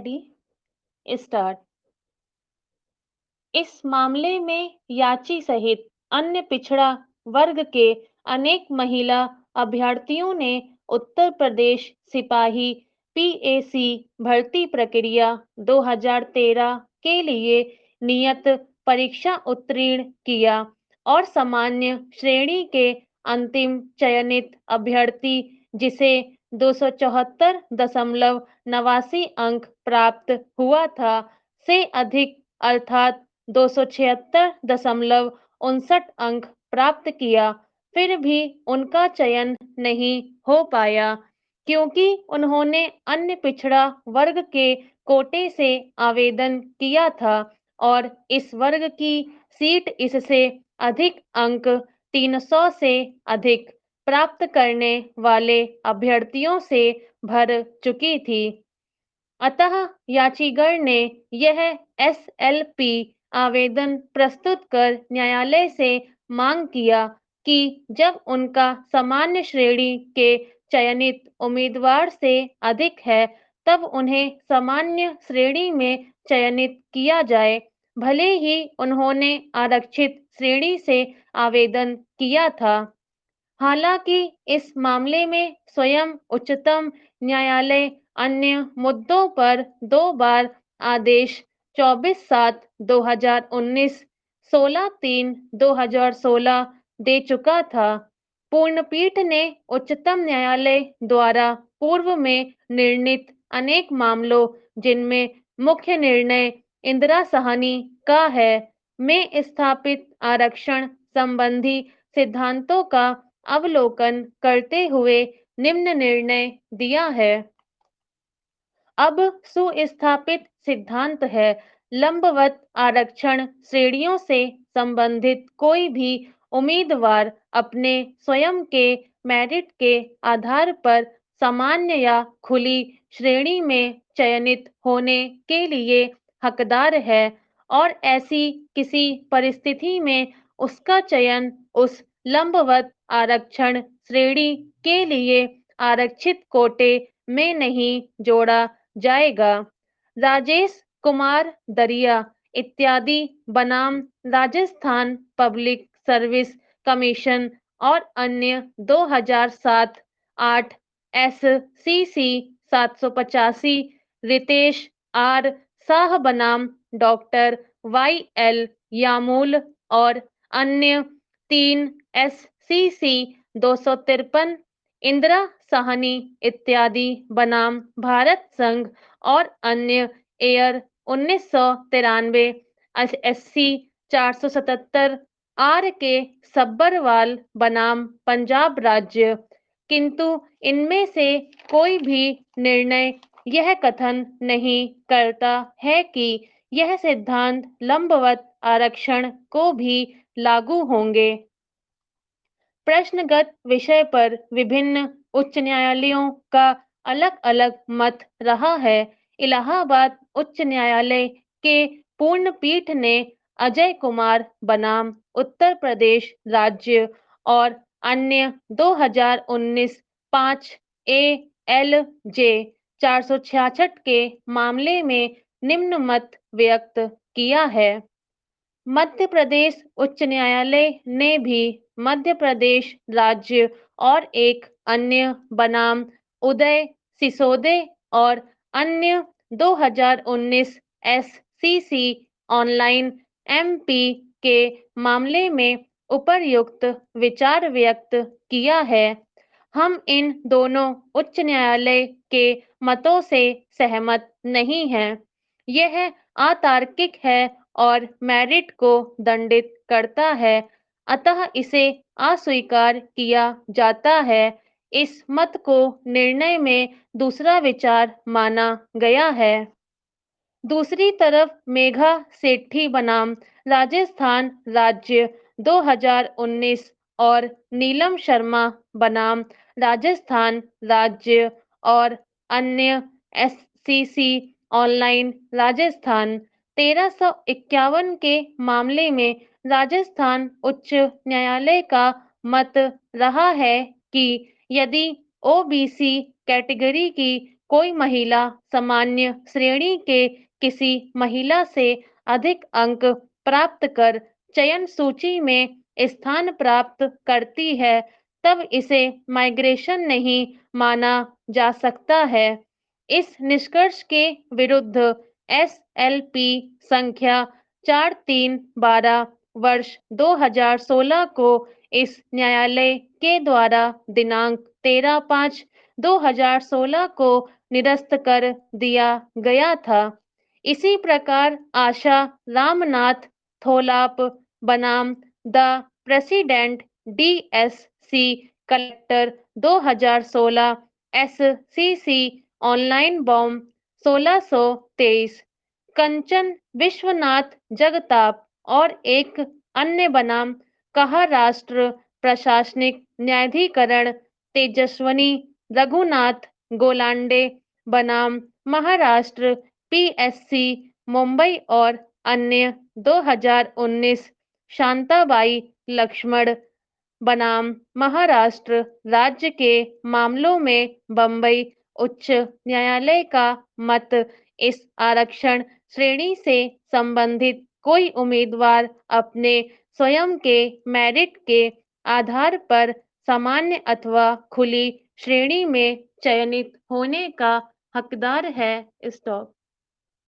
Ready start. इस मामले में याची सहित अन्य पिछड़ा वर्ग के अनेक महिला अभ्यर्थियों ने उत्तर प्रदेश सिपाही पीएसी भर्ती प्रक्रिया 2013 के लिए नियत परीक्षा उत्तीर्ण किया और सामान्य श्रेणी के अंतिम चयनित अभ्यर्थी जिसे 274.89 अंक प्राप्त हुआ था से अधिक अर्थात 276.59 अंक प्राप्त किया, फिर भी उनका चयन नहीं हो पाया क्योंकि उन्होंने अन्य पिछड़ा वर्ग के कोटे से आवेदन किया था और इस वर्ग की सीट इससे अधिक अंक 300 से अधिक प्राप्त करने वाले अभ्यर्थियों से भर चुकी थी। अतः याचिगर ने यह एसएलपी आवेदन प्रस्तुत कर न्यायालय से मांग किया कि जब उनका सामान्य श्रेणी के चयनित उम्मीदवार से अधिक है तब उन्हें सामान्य श्रेणी में चयनित किया जाए, भले ही उन्होंने आरक्षित श्रेणी से आवेदन किया था। हालांकि इस मामले में स्वयं उच्चतम न्यायालय अन्य मुद्दों पर 2 बार आदेश 24/7/2019, 16/3/2016 दे चुका था। पूर्णपीठ ने उच्चतम न्यायालय द्वारा पूर्व में निर्णीत अनेक मामलों, जिनमें मुख्य निर्णय इंदिरा साहनी का है, में स्थापित आरक्षण संबंधी सिद्धांतों का अवलोकन करते हुए निम्न निर्णय दिया है। अब सुस्थापित सिद्धांत है, लंबवत आरक्षण श्रेणियों से संबंधित कोई भी उम्मीदवार अपने स्वयं के मेरिट के आधार पर सामान्य या खुली श्रेणी में चयनित होने के लिए हकदार है और ऐसी किसी परिस्थिति में उसका चयन उस लंबवत आरक्षण श्रेणी के लिए आरक्षित कोटे में नहीं जोड़ा जाएगा। राजेश कुमार दरिया इत्यादि बनाम राजस्थान पब्लिक सर्विस कमीशन और अन्य 2007-8 SCC 785, रितेश आर शाह बनाम डॉक्टर YL यामूल और अन्य 3 SCC 253, इंदिरा साहनी इत्यादि बनाम भारत संघ और अन्य एयर 1993 SC 477, आर के सब्बरवाल बनाम पंजाब राज्य, किंतु इनमें से कोई भी निर्णय यह कथन नहीं करता है कि यह सिद्धांत लंबवत आरक्षण को भी लागू होंगे। प्रश्नगत विषय पर विभिन्न उच्च न्यायालयों का अलग-अलग मत रहा है। इलाहाबाद उच्च न्यायालय के पूर्ण पीठ ने अजय कुमार बनाम उत्तर प्रदेश राज्य और अन्य 2019 5 ALJ 466 के मामले में निम्न मत व्यक्त किया है। मध्य प्रदेश उच्च न्यायालय ने भी मध्य प्रदेश राज्य और एक अन्य बनाम उदय सिसोदे और अन्य 2019 SCC ऑनलाइन MP के मामले में उपर्युक्त विचार व्यक्त किया है। हम इन दोनों उच्च न्यायालय के मतों से सहमत नहीं हैं। यह अतार्किक है और मेरिट को दंडित करता है, अतः इसे अस्वीकार किया जाता है। इस मत को निर्णय में दूसरा विचार माना गया है। दूसरी तरफ मेघा सेठी बनाम राजस्थान राज्य 2019 और नीलम शर्मा बनाम राजस्थान राज्य और अन्य SCC ऑनलाइन राजस्थान 1351 के मामले में राजस्थान उच्च न्यायालय का मत रहा है कि यदि OBC कैटेगरी की कोई महिला सामान्य श्रेणी के किसी महिला से अधिक अंक प्राप्त कर चयन सूची में स्थान प्राप्त करती है, तब इसे माइग्रेशन नहीं माना जा सकता है। इस निष्कर्ष के विरुद्ध एसएलपी संख्या 4312 वर्ष 2016 को इस न्यायालय के द्वारा दिनांक 13/5/2016 को निरस्त कर दिया गया था। इसी प्रकार आशा रामनाथ थोलाप बनाम the president DSC collector 2016 SCC online bomb 1623 कंचन विश्वनाथ जगताप और एक अन्य बनाम महाराष्ट्र प्रशासनिक न्यायाधिकरण तेजस्वनी रघुनाथ गोलांडे बनाम महाराष्ट्र पीएससी मुंबई और अन्य 2019 शांताबाई लक्ष्मण बनाम महाराष्ट्र राज्य के मामलों में बंबई उच्च न्यायालय का मत इस आरक्षण श्रेणी से संबंधित कोई उम्मीदवार अपने स्वयं के मेरिट के आधार पर सामान्य अथवा खुली श्रेणी में चयनित होने का हकदार है। स्टॉप।